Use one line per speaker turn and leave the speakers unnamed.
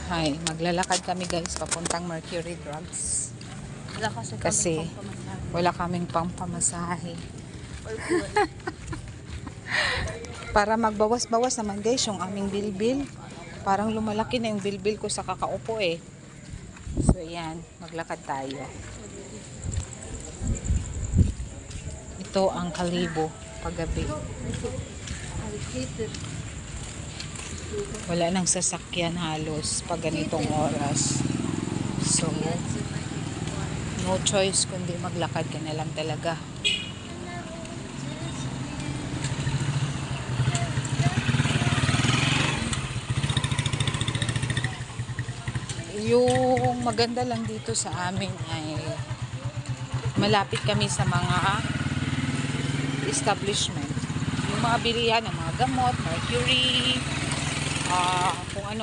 Hi, maglalakad kami guys papuntang Mercury Drugs. Kasi wala kaming pampamasahe. Para magbawas-bawas naman guys yung aming bilbil. Parang lumalaki na yung bilbil ko sa kakaupo eh. So yan, maglakad tayo. Ito ang Kalibo paggabi. Wala nang sasakyan halos pag ganitong oras. So no choice kundi maglakad ka na lang talaga. Yung maganda lang dito sa amin ay malapit kami sa mga establishment. Yung mga bilihan ng mga gamot, Mercury, kung ano